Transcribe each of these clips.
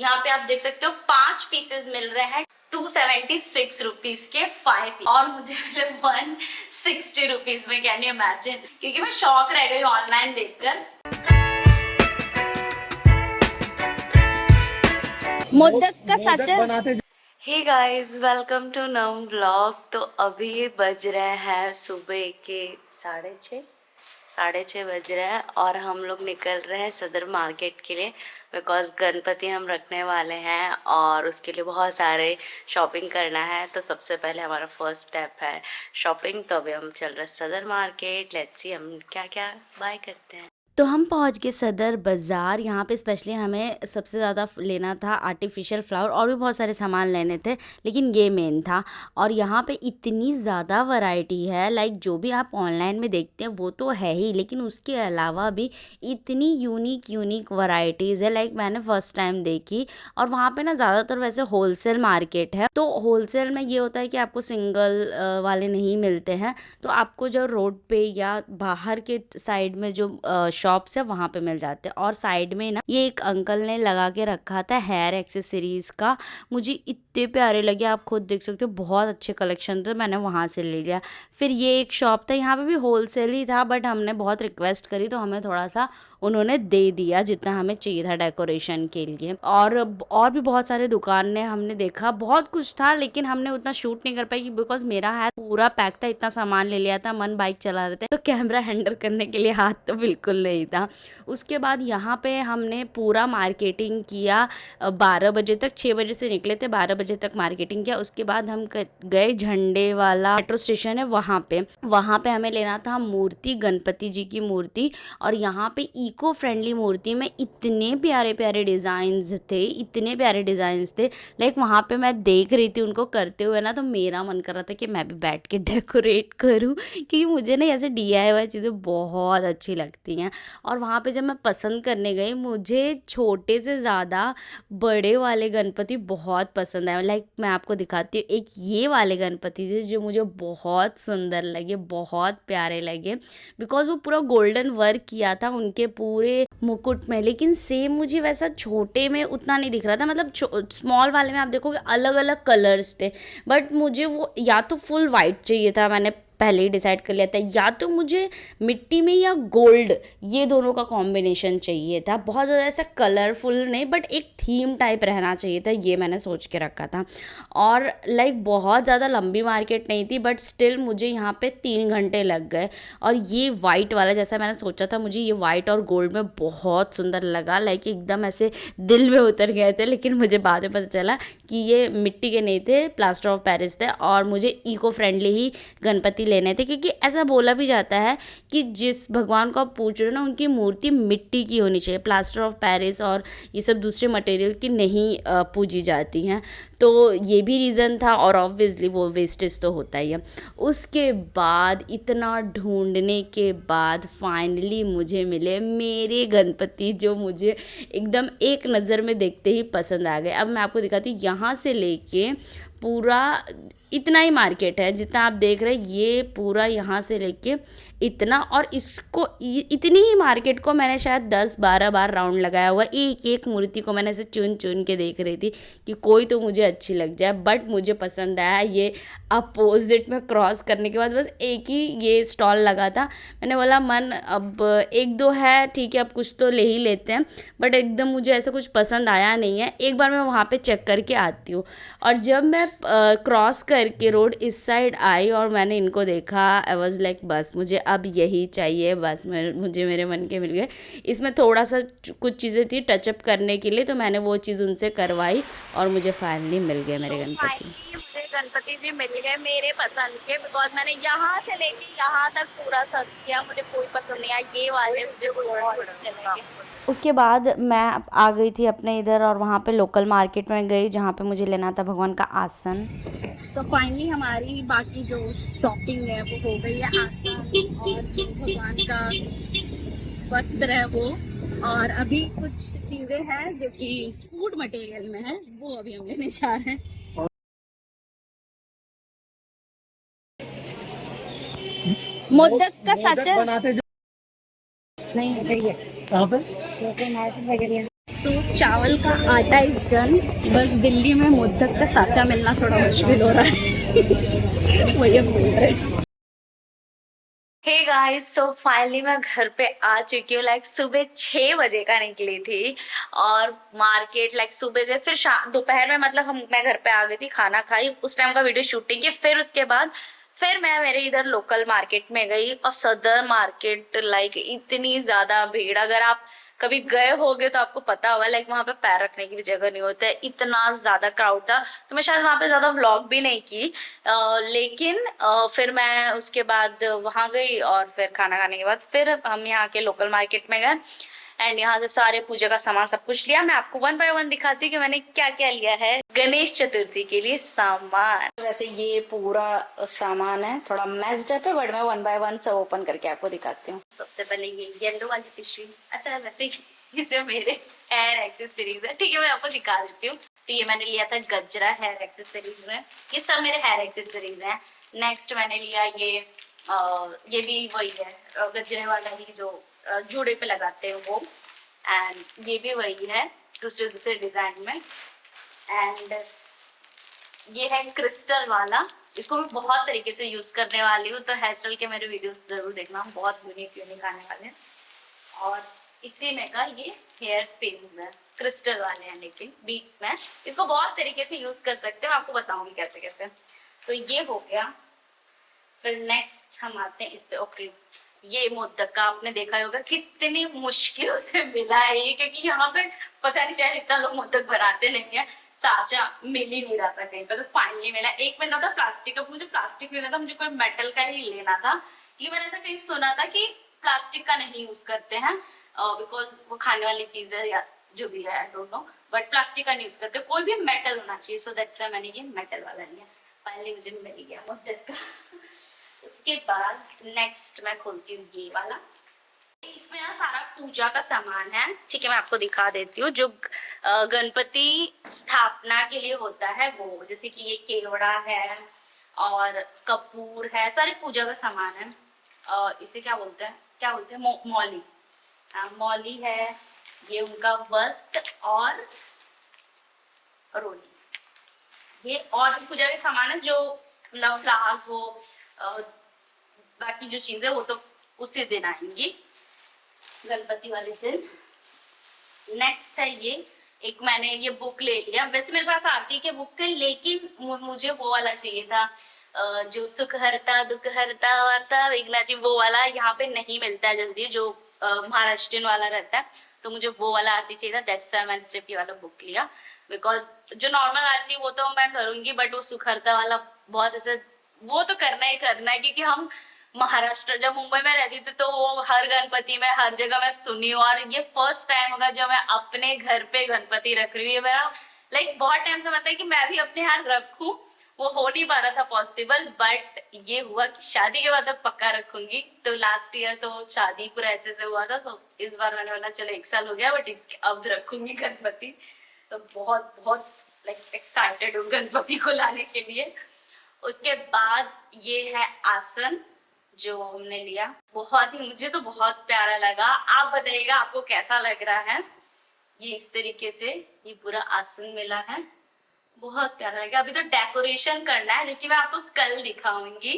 यहाँ पे आप देख सकते हो 5 पीसेस मिल रहे हैं 276 रुपीज के 5 और मुझे मिले 160 रुपीज में। Can you imagine? क्योंकि मैं शॉक रह गई ऑनलाइन देखकर। मोदक का सच है। हे गाइस, वेलकम टू नम व्लॉग। तो अभी बज रहे हैं सुबह के 6:30 बज रहे हैं और हम लोग निकल रहे हैं सदर मार्केट के लिए, बिकॉज गणपति हम रखने वाले हैं और उसके लिए बहुत सारे शॉपिंग करना है। तो सबसे पहले हमारा फर्स्ट स्टेप है शॉपिंग। तो अभी हम चल रहे हैं सदर मार्केट। लेट्स सी हम क्या क्या बाय करते हैं। तो हम पहुंच गए सदर बाज़ार। यहाँ पे स्पेशली हमें सबसे ज़्यादा लेना था आर्टिफिशियल फ्लावर, और भी बहुत सारे सामान लेने थे, लेकिन ये मेन था। और यहाँ पे इतनी ज़्यादा वैरायटी है, लाइक जो भी आप ऑनलाइन में देखते हैं वो तो है ही, लेकिन उसके अलावा भी इतनी यूनिक वैरायटीज़ है, लाइक मैंने फ़र्स्ट टाइम देखी। और वहाँ पे ना ज़्यादातर वैसे होलसेल मार्केट है, तो होलसेल में ये होता है कि आपको सिंगल वाले नहीं मिलते हैं, तो आपको जो रोड पे या बाहर के साइड में जो शॉप्स है वहाँ पे मिल जाते हैं। और साइड में ना ये एक अंकल ने लगा के रखा था हेयर एक्सेसरीज का, मुझे इतने प्यारे लगे, आप खुद देख सकते हो, बहुत अच्छे कलेक्शन थे, मैंने वहाँ से ले लिया। फिर ये एक शॉप था, यहाँ पे भी होलसेल ही था, बट हमने बहुत रिक्वेस्ट करी तो हमें थोड़ा सा उन्होंने दे दिया जितना हमें चाहिए था डेकोरेशन के लिए। और भी बहुत सारे दुकान ने हमने देखा, बहुत कुछ था, लेकिन हमने उतना शूट नहीं कर पाई बिकॉज मेरा हाथ पूरा पैक था, इतना सामान ले लिया था, मन बाइक चला रहे थे, तो कैमरा हैंडल करने के लिए हाथ तो बिल्कुल नहीं था। उसके बाद यहाँ पे हमने पूरा मार्केटिंग किया 12 बजे तक, 6 बजे से निकले थे, 12 बजे तक मार्केटिंग किया। उसके बाद हम गए झंडे वाला मेट्रो स्टेशन है वहाँ पे हमें लेना था मूर्ति, गणपति जी की मूर्ति। और यहाँ पे इको फ्रेंडली मूर्ति में इतने प्यारे प्यारे डिज़ाइंस थे, लाइक वहाँ पे मैं देख रही थी उनको करते हुए ना, तो मेरा मन कर रहा था कि मैं भी बैठ के डेकोरेट करूँ, क्योंकि मुझे ना ऐसे DIY चीज़ें बहुत अच्छी लगती हैं। और वहाँ पे जब मैं पसंद करने गई, मुझे छोटे से ज़्यादा बड़े वाले गणपति बहुत पसंद आए। लाइक मैं आपको दिखाती हूँ, एक ये वाले गणपति थे जो मुझे बहुत सुंदर लगे, बहुत प्यारे लगे, बिकॉज वो पूरा गोल्डन वर्क किया था उनके पूरे मुकुट में। लेकिन सेम मुझे वैसा छोटे में उतना नहीं दिख रहा था, मतलब स्मॉल वाले में आप देखोगे अलग अलग कलर्स थे, बट मुझे वो या तो फुल वाइट चाहिए था, मैंने पहले ही डिसाइड कर लिया था, या तो मुझे मिट्टी में या गोल्ड, ये दोनों का कॉम्बिनेशन चाहिए था। बहुत ज़्यादा ऐसा कलरफुल नहीं, बट एक थीम टाइप रहना चाहिए था, ये मैंने सोच के रखा था। और लाइक बहुत ज़्यादा लंबी मार्केट नहीं थी, बट स्टिल मुझे यहाँ पे 3 घंटे लग गए। और ये वाइट वाला जैसा मैंने सोचा था, मुझे ये वाइट और गोल्ड में बहुत सुंदर लगा, लाइक एकदम ऐसे दिल में उतर गए थे। लेकिन मुझे बाद में पता चला कि ये मिट्टी के नहीं थे, प्लास्टर ऑफ पेरिस थे, और मुझे इको फ्रेंडली ही गणपति लेने थे, क्योंकि ऐसा बोला भी जाता है कि जिस भगवान को आप पूछ रहे हो ना, उनकी मूर्ति मिट्टी की होनी चाहिए, प्लास्टर ऑफ पेरिस और ये सब दूसरे मटेरियल की नहीं पूजी जाती हैं। तो ये भी रीज़न था, और ऑब्वियसली वो वेस्टेज तो होता ही है। उसके बाद इतना ढूंढने के बाद फाइनली मुझे मिले मेरे गणपति, जो मुझे एकदम एक नज़र में देखते ही पसंद आ गए। अब मैं आपको दिखाती हूँ, यहाँ से लेके पूरा इतना ही मार्केट है जितना आप देख रहे हैं, ये पूरा यहाँ से लेके इतना, और इसको इतनी ही मार्केट को मैंने शायद 10-12 बार राउंड लगाया हुआ। एक एक मूर्ति को मैंने ऐसे चुन के देख रही थी कि कोई तो मुझे अच्छी लग जाए, बट मुझे पसंद आया ये अपोजिट में क्रॉस करने के बाद बस एक ही ये स्टॉल लगा था। मैंने बोला मन अब 1-2 है, ठीक है, अब कुछ तो ले ही लेते हैं, बट एकदम मुझे ऐसा कुछ पसंद आया नहीं है, एक बार मैं वहाँ पे चेक करके आती हूँ। और जब मैं क्रॉस करके रोड इस साइड आई और मैंने इनको देखा, आई वॉज लाइक बस मुझे अब यही चाहिए, बस मुझे मेरे मन के मिल गए। इसमें थोड़ा सा कुछ चीज़ें थी टचअप करने के लिए, तो मैंने वो चीज़ उनसे करवाई और मुझे फाइनली मिल गए मेरे गणपति। मुझे गणपति जी मिल गए मेरे पसंद के, बिकॉज मैंने यहाँ से लेके यहाँ तक पूरा सर्च किया, मुझे कोई पसंद नहीं आया, ये वाले मुझे बहुत अच्छे लगे। उसके बाद मैं आ गई थी अपने इधर, और वहाँ पे लोकल मार्केट में गई जहाँ पे मुझे लेना था भगवान का आसन। सो फाइनली हमारी बाकी जो शॉपिंग है वो हो गई है, आसन और जो भगवान का वस्त्र है वो, और अभी कुछ चीज़ें हैं जो कि फूड मटेरियल में है, वो अभी हम लेने जा रहे हैं। मोदक का सच है नहीं चाहिए, कहाँ पे? सो चावल का आटा इज डन। बस दिल्ली में मोदक का साचा मिलना थोड़ा मुश्किल हो रहा है। वही अब बोल रहे हैं। हे गाइस, सो फाइनली मैं घर पे आ चुकी हूँ। लाइक सुबह 6 बजे का निकली थी और मार्केट लाइक सुबह गए, फिर शाम दोपहर में मतलब मैं घर पे आ गई थी, खाना खाई, उस टाइम का वीडियो शूटिंग की। फिर उसके बाद फिर मैं मेरे इधर लोकल मार्केट में गई और सदर मार्केट लाइक इतनी ज्यादा भीड़, अगर आप कभी गए होगे तो आपको पता होगा। लाइक वहां पे पैर रखने की भी जगह नहीं होता है, इतना ज्यादा क्राउड था। तो मैं शायद वहां पे ज्यादा व्लॉग भी नहीं की। लेकिन फिर मैं उसके बाद वहां गई और फिर खाना खाने के बाद फिर हम यहाँ के लोकल मार्केट में गए एंड यहाँ से सारे पूजा का सामान सब कुछ लिया। मैं आपको 1 बाय 1 दिखाती हूँ कि मैंने क्या क्या लिया है गणेश चतुर्थी के लिए सामान। वैसे ये पूरा सामान है, थोड़ा मेस्ड है बट मैं 1 बाय 1 सब ओपन करके आपको दिखाती हूँ। सबसे पहले ये येलो वाली टिश्यू। अच्छा वैसे इसमें मेरे हेयर एक्सेसरीज है, ठीक है मैं आपको दिखा देती हूँ। तो ये मैंने लिया था गजरा हेयर एक्सेसरीज में, ये सब मेरे हेयर एक्सेसरीज हैं। नेक्स्ट मैंने लिया ये भी वही है गजरे वाला ही जो जूड़े पे लगाते हैं वो, एंड ये भी वही है दूसरे दूसरे डिजाइन में। एंड ये है क्रिस्टल वाला, इसको मैं बहुत तरीके से यूज करने वाली हूँ, तो हेयर स्टाइल के मेरे वीडियोस जरूर देखना, बहुत यूनिक यूनिक आने वाले हैं। और इसी में का ये हेयर पिन्स है, क्रिस्टल वाले हैं लेकिन बीट्स में। इसको बहुत तरीके से यूज कर सकते हैं, मैं आपको बताऊंगी कैसे कैसे। तो ये हो गया। फिर नेक्स्ट हम आते हैं इस पे। ओके, ये मोदक का आपने देखा होगा कितनी मुश्किलों से मिला है ये, क्योंकि यहाँ पे पता नहीं शायद इतना लोग मोदक बनाते नहीं है। साचा मिल ही नहीं रहा था कहीं पे, तो फाइनली मिला। एक मिला था प्लास्टिक का, मुझे प्लास्टिक लेना था, मुझे कोई मेटल का ही लेना था। ये मैंने ऐसा कहीं सुना था कि प्लास्टिक का नहीं यूज करते हैं बिकॉज वो खाने वाली चीज है या जो भी है, I don't know, but plastic का नहीं यूज करते, कोई भी मेटल होना चाहिए। सो दैट्स व्हाई मैंने ये मेटल वाला लिया। फाइनली मुझे मिल गया मोदक का। उसके बाद नेक्स्ट मैं खोलती हूँ ये वाला। इसमें ना सारा पूजा का सामान है, ठीक है मैं आपको दिखा देती हूँ। जो गणपति स्थापना के लिए होता है वो, जैसे कि ये केवड़ा है और कपूर है, सारे पूजा का सामान है। इसे क्या बोलते हैं मौली। मौली है, ये उनका वस्त्र और रोली, ये और भी पूजा के सामान है जो मतलब फ्लावर्स वो बाकी जो चीजें वो तो उसी दिन आएंगी, गणपति वाले दिन। नेक्स्ट है ये एक, मैंने ये बुक ले लिया। वैसे मेरे पास आरती के बुक थे लेकिन मुझे वो वाला चाहिए था जो सुख हरता दुख हरता वार्ता विघ्नाची, वो वाला यहाँ पे नहीं मिलता है जल्दी, जो महाराष्ट्रियन वाला रहता है। तो मुझे वो वाला आरती चाहिए था, दैट्स व्हाई मैंने सिर्फ ये वाला बुक लिया। बिकॉज जो नॉर्मल आरती वो तो मैं करूंगी, बट वो सुख हरता वाला बहुत ऐसे वो तो करना ही करना है, क्योंकि हम महाराष्ट्र जब मुंबई में रहती थी तो वो हर गणपति में हर जगह मैं सुनी हूँ, और ये फर्स्ट टाइम होगा जब मैं अपने घर पे गणपति रख रही हूँ। ये मेरा लाइक बहुत टाइम से मतलब कि मैं भी अपने यहाँ रखूं, वो हो नहीं पा रहा था पॉसिबल, बट ये हुआ कि शादी के बाद अब पक्का रखूंगी। तो लास्ट ईयर तो शादी पूरा ऐसे से हुआ था, तो इस बार मैंने बोला चलो 1 साल हो गया, बट इसके अब रखूंगी गणपति। तो बहुत बहुत लाइक एक्साइटेड हूँ गणपति को लाने के लिए। उसके बाद ये है आसन जो हमने लिया, बहुत ही मुझे तो बहुत प्यारा लगा। आप बताइएगा आपको कैसा लग रहा है। ये इस तरीके से ये पूरा आसन मिला है, बहुत प्यारा लगा। अभी तो डेकोरेशन करना है, लेकिन मैं आपको कल दिखाऊंगी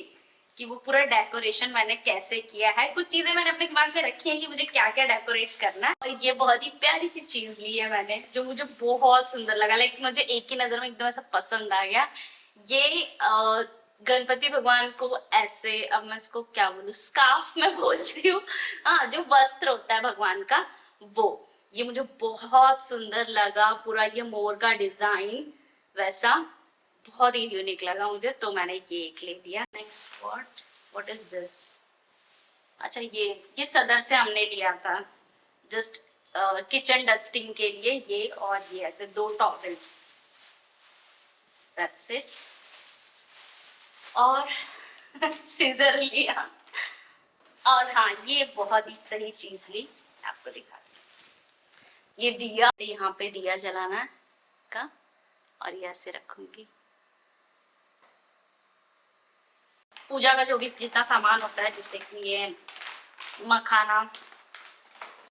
कि वो पूरा डेकोरेशन मैंने कैसे किया है। कुछ चीजें मैंने अपने दिमाग में रखी है कि मुझे क्या क्या डेकोरेट करना है। और ये बहुत ही प्यारी सी चीज ली है मैंने, जो मुझे बहुत सुंदर लगा, लाइक मुझे एक ही नजर में एकदम ऐसा पसंद आ गया। ये गणपति भगवान को ऐसे, अब मैं इसको क्या बोलूं, स्कार्फ में बोलती हूँ, हाँ जो वस्त्र होता है भगवान का वो, ये मुझे बहुत सुंदर लगा। पूरा ये मोर का डिजाइन वैसा बहुत ही यूनिक लगा मुझे, तो मैंने ये एक ले लिया। Next what is this? अच्छा ये सदर से हमने लिया था जस्ट किचन डस्टिंग के लिए, ये और ये ऐसे 2 टॉवल्स, दैट्स इट। और सीजर लिया, और हाँ ये बहुत ही सही चीज ली, आपको दिखा ये दिया, यहाँ पे दिया जलाना का, और ये ऐसे रखूंगी। पूजा का जो भी जितना सामान होता है, जैसे कि ये मखाना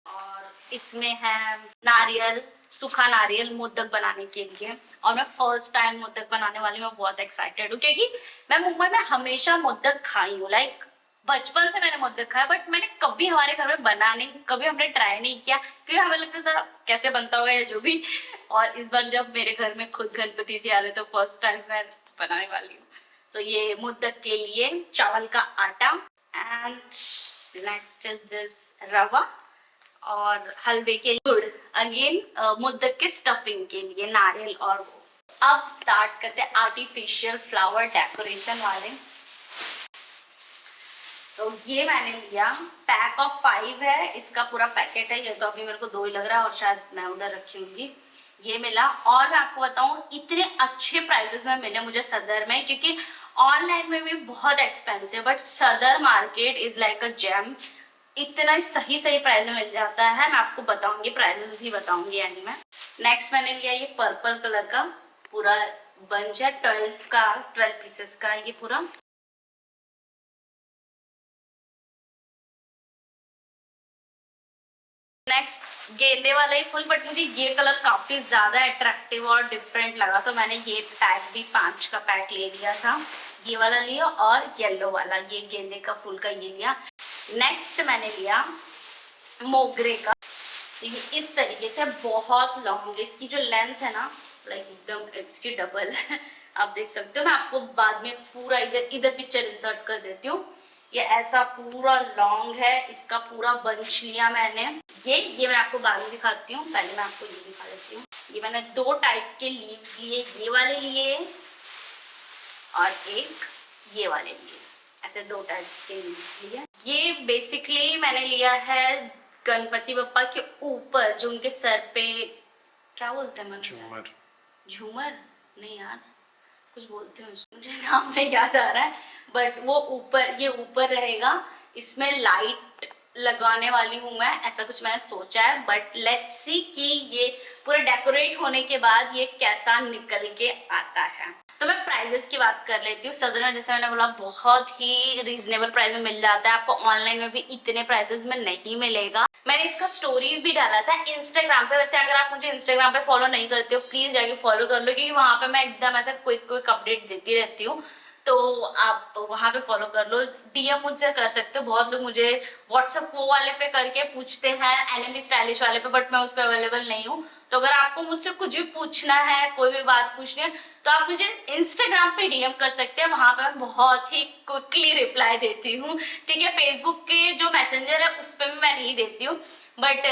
और इसमें है नारियल, सूखा नारियल मोदक बनाने के लिए। और मैं फर्स्ट टाइम मोदक बनाने वाली हूँ, मैं बहुत एक्साइटेड हूँ क्योंकि मैं मुंबई में हमेशा मोदक खाई हूँ। लाइक बचपन से मैंने मोदक खाया, बट मैंने कभी हमारे घर में बना नहीं, कभी हमने ट्राई नहीं किया क्योंकि हमें लगता था कैसे बनता होगा या जो भी। और इस बार जब मेरे घर में खुद गणपति जी आ रहे तो फर्स्ट टाइम मैं बनाने वाली हूँ। सो ये मोदक के लिए चावल का आटा, एंड नेक्स्ट इज दिस रवा, और हलवे के गुड़, अगेन मोदक के स्टफिंग के लिए नारियल और वो। अब स्टार्ट करते हैं आर्टिफिशियल फ्लावर डेकोरेशन वाले। तो ये मैंने लिया, पैक ऑफ 5 है, इसका पूरा पैकेट है। ये तो अभी मेरे को 2 ही लग रहा है और शायद मैं उधर रखी होंगी। ये मिला, और मैं आपको बताऊं इतने अच्छे प्राइसेस में मिले मुझे सदर में, क्योंकि ऑनलाइन में भी बहुत expensive, but Sadar market is like a gem. इतना सही सही प्राइस में मिल जाता है। मैं आपको बताऊंगी, प्राइसेस भी बताऊंगी एंड में। नेक्स्ट मैंने लिया ये पर्पल कलर का पूरा बंच है, 12 पीसेस का ये पूरा। नेक्स्ट गेंदे वाला ही फूल, बट मुझे ये कलर काफी ज्यादा अट्रैक्टिव और डिफरेंट लगा, तो मैंने ये पैक भी 5 का पैक ले लिया था। ये वाला लिया, और येलो वाला ये गेंदे का फूल का ये लिया। नेक्स्ट मैंने लिया मोगरे का, ये इस तरीके से बहुत लॉन्ग, इसकी जो लेंथ है ना लाइक एकदम इसकी डबल है। आप देख सकते हो, मैं आपको बाद में पूरा इधर पिक्चर इंसर्ट कर देती हूँ। ये ऐसा पूरा लॉन्ग है, इसका पूरा बंच लिया मैंने। ये मैं आपको बाद में दिखाती हूँ, पहले मैं आपको ये दिखा देती हूँ। ये मैंने 2 टाइप के लीव्स लिए, ये वाले लिए और एक ये वाले लिए, ऐसे 2 टाइप्स के लीव्स लिए। ये बेसिकली मैंने लिया है गणपति बप्पा के ऊपर, जो उनके सर पे क्या बोलते हैं, झूमर। झूमर नहीं यार, कुछ बोलते हैं उसको, मुझे नाम नहीं याद आ रहा है, बट वो ऊपर, ये ऊपर रहेगा। इसमें लाइट लगाने वाली हूँ मैं, ऐसा कुछ मैंने सोचा है, बट लेट्स सी कि ये पूरा डेकोरेट होने के बाद ये कैसा निकल के आता है। तो मैं प्राइजेस की बात कर लेती हूँ। सदर में जैसे मैंने बोला बहुत ही रीजनेबल प्राइस में मिल जाता है, आपको ऑनलाइन में भी इतने प्राइसेस में नहीं मिलेगा। मैंने इसका स्टोरीज भी डाला था इंस्टाग्राम पे। वैसे अगर आप मुझे इंस्टाग्राम पे फॉलो नहीं करते हो प्लीज जाके फॉलो कर लो, क्योंकि वहां पे मैं एकदम ऐसा क्विक अपडेट देती रहती हूँ, तो आप वहां पे फॉलो कर लो। डीएम मुझसे कर सकते हो, बहुत लोग मुझे व्हाट्सएप वो वाले पे करके पूछते हैं, एनएमडी स्टाइलिश वाले पे, बट मैं उस पर अवेलेबल नहीं हूँ। तो अगर आपको मुझसे कुछ भी पूछना है, कोई भी बात पूछनी है, तो आप मुझे इंस्टाग्राम पे डीएम कर सकते हैं, वहां पे मैं बहुत ही क्विकली रिप्लाई देती हूँ। ठीक है, फेसबुक के जो मैसेंजर है उस पर भी मैं नहीं देती हूँ, बट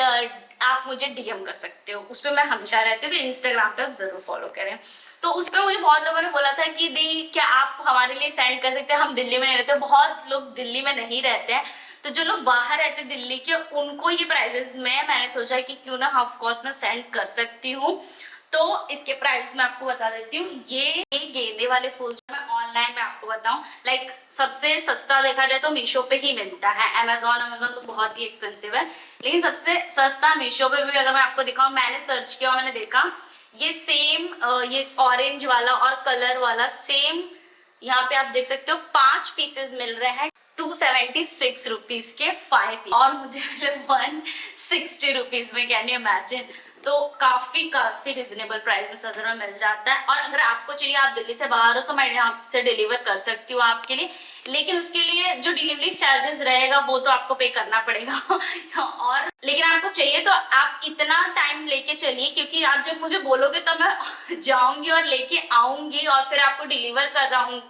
आप मुझे डीएम कर सकते हो, उस पर मैं हमेशा रहती हूँ। तो इंस्टाग्राम पे आप जरूर फॉलो करें। तो उस पर मुझे बहुत लोगों ने बोला था कि दी क्या आप हमारे लिए सेंड कर सकते हैं, हम दिल्ली में नहीं रहते, बहुत लोग दिल्ली में नहीं रहते हैं, तो जो लोग बाहर रहते हैं दिल्ली के, उनको ये प्राइजेस में मैंने सोचा कि क्यों ना हाफ कॉस्ट में सेंड कर सकती हूँ। तो इसके प्राइस मैं आपको बता देती हूँ। ये गेंदे वाले फूल मैं ऑनलाइन में आपको बताऊं, लाइक सबसे सस्ता देखा जाए तो मीशो पे ही मिलता है। अमेजोन तो बहुत ही एक्सपेंसिव है, लेकिन सबसे सस्ता मीशो पे भी अगर मैं आपको दिखाऊं, मैंने सर्च किया और मैंने देखा ये सेम, ये ऑरेंज वाला और कलर वाला सेम, यहाँ पे आप देख सकते हो 5 पीसेस मिल रहे हैं 276 रुपीज के 5 पीस, और मुझे मिले 160 रुपीज में। Can you imagine? तो काफी रिजनेबल प्राइस में सदर में मिल जाता है। और अगर आपको चाहिए, आप दिल्ली से बाहर हो, तो मैं यहाँ से डिलीवर कर सकती हूँ आपके लिए, लेकिन उसके लिए जो डिलीवरी चार्जेस रहेगा वो तो आपको पे करना पड़ेगा। और लेकिन आपको चाहिए तो आप इतना टाइम लेके चलिए, क्योंकि आप जब मुझे बोलोगे तो मैं जाऊंगी और लेके आऊंगी और फिर आपको डिलीवर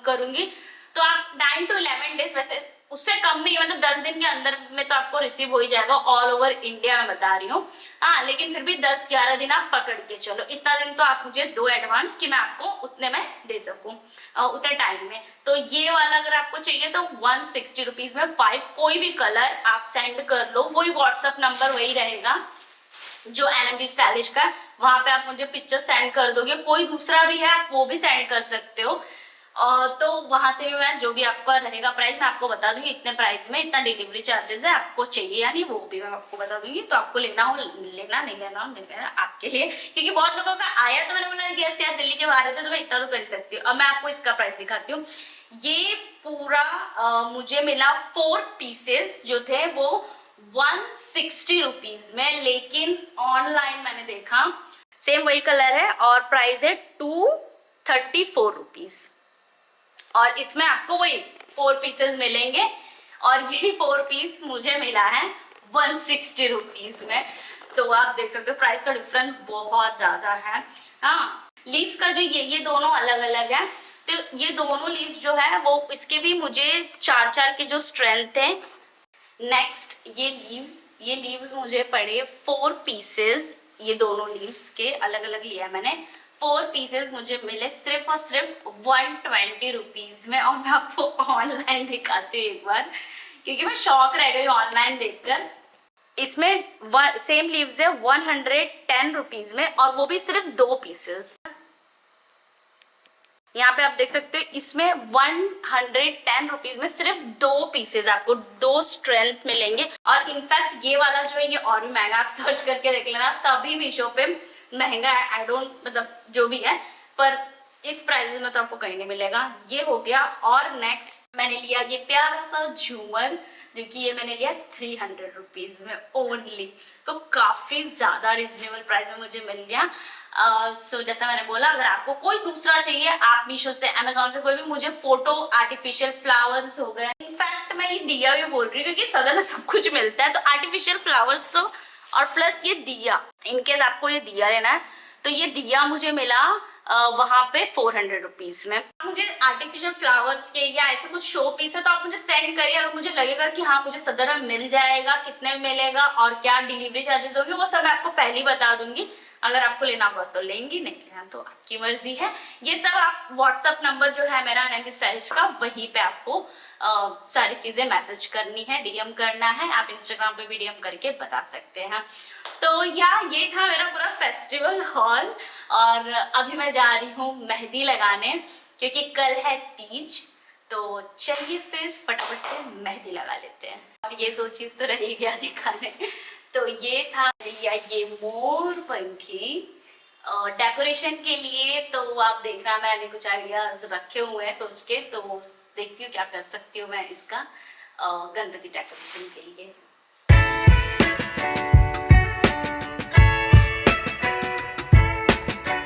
करूंगी। तो आप 9 to 11 डेज, वैसे उससे कम भी, मतलब 10 दिन के अंदर में तो आपको रिसीव हो ही जाएगा, ऑल ओवर इंडिया में बता रही हूँ। हाँ, लेकिन फिर भी 10-11 दिन आप पकड़ के चलो, इतना दिन तो आप मुझे दो एडवांस कि मैं आपको उतने में दे सकूं, उतने टाइम में। तो ये वाला अगर आपको चाहिए तो 160 रुपीज में 5 कोई भी कलर आप सेंड कर लो। वही व्हाट्सएप नंबर वही रहेगा जो एनएमडी स्टाइलिश का, वहां पे आप मुझे पिक्चर सेंड कर दोगे। कोई दूसरा भी है आप वो भी सेंड कर सकते हो, तो वहां से भी मैं जो भी आपका रहेगा प्राइस मैं आपको बता दूंगी, इतने प्राइस में इतना डिलीवरी चार्जेस है, आपको चाहिए या नहीं वो भी मैं आपको बता दूंगी। तो आपको लेना हो लेना, नहीं लेना हो नहीं लेना, आपके लिए। क्योंकि बहुत लोगों का आया तो मैंने बोला कि ऐसे यार दिल्ली के बाहर रहते तो मैं इतना तो कर सकती हूँ। अब मैं आपको इसका प्राइस दिखाती हूँ। ये पूरा मुझे मिला 4 पीसेस जो थे वो 160 रुपीज में, लेकिन ऑनलाइन मैंने देखा सेम वही कलर है और प्राइस है 234 रुपीज, और इसमें आपको वही 4 पीसेस मिलेंगे और ये 4 पीस मुझे मिला है 160 रुपीज में। तो आप देख सकते हो प्राइस का डिफरेंस बहुत ज्यादा है। हाँ, लीव्स का जो ये दोनों अलग अलग है, तो ये दोनों लीव्स जो है वो इसके भी मुझे 4-4 के जो स्ट्रेंथ है। नेक्स्ट ये लीव्स मुझे पड़े 4 पीसेस, ये दोनों लीव्स के अलग अलग लिया मैंने। 4 पीसेस मुझे मिले सिर्फ और सिर्फ 120 रुपीज में। और मैं आपको ऑनलाइन दिखाती हूँ एक बार, क्योंकि मैं शॉक रह गई ऑनलाइन देखकर। इसमें सेम लीव्स है 110 रुपीज में, और वो भी सिर्फ 2 पीसेस। यहाँ पे आप देख सकते हो इसमें 110 रुपीज में सिर्फ 2 पीसेज आपको 2 स्ट्रेंथ मिलेंगे। और इनफैक्ट ये वाला जो है ये और भी महंगा, आप सर्च करके देख लेना, सभी मीशो पे महंगा है। आई डोंट मतलब जो भी है, पर इस प्राइस में तो आपको कहीं नहीं मिलेगा। ये हो गया। और नेक्स्ट मैंने लिया ये प्यारा सा झूमर, जो कि ये मैंने लिया 300 रुपीज में ओनली। तो काफी ज्यादा रिजनेबल प्राइस में मुझे मिल गया। सो जैसा मैंने बोला, अगर आपको कोई दूसरा चाहिए आप मीशो से, अमेजोन से कोई भी मुझे फोटो आर्टिफिशियल फ्लावर्स हो गए, इनफैक्ट मैं ये दिया भी बोल रही हूँ क्योंकि सदर में सब कुछ मिलता है, तो आर्टिफिशियल फ्लावर्स तो, और प्लस ये दिया, इनकेस आपको ये दिया लेना है तो ये दिया मुझे मिला वहां पे 400 रुपीज में। मुझे आर्टिफिशियल फ्लावर्स के या ऐसे कुछ शो पीस है तो आप मुझे सेंड करिए, अगर मुझे लगेगा कि हाँ मुझे सदर में मिल जाएगा, कितने में मिलेगा और क्या डिलीवरी चार्जेस होगी, वो सब मैं आपको पहले ही बता दूंगी। अगर आपको लेना हुआ तो लेंगी, नहीं लेना तो आपकी मर्जी है। ये सब आप व्हाट्सअप नंबर जो है मेरा अनन्या स्टाइलिश का, वहीं पे आपको सारी चीजें मैसेज करनी है, डीएम करना है। आप इंस्टाग्राम पे भी डीएम करके बता सकते हैं। तो ये था मेरा पूरा फेस्टिवल हॉल। और अभी मैं जा रही हूँ मेहंदी लगाने, क्योंकि कल है तीज। तो चलिए फिर फटाफट से मेहंदी लगा लेते हैं। और ये 2 चीज तो रह गया दिखाने। तो ये था ये मोर पंखी डेकोरेशन के लिए। तो आप देखना, मैंने कुछ आइडियाज रखे हुए हैं सोच के, तो देखती हूँ क्या कर सकती हूँ मैं इसका गणपति डेकोरेशन के लिए।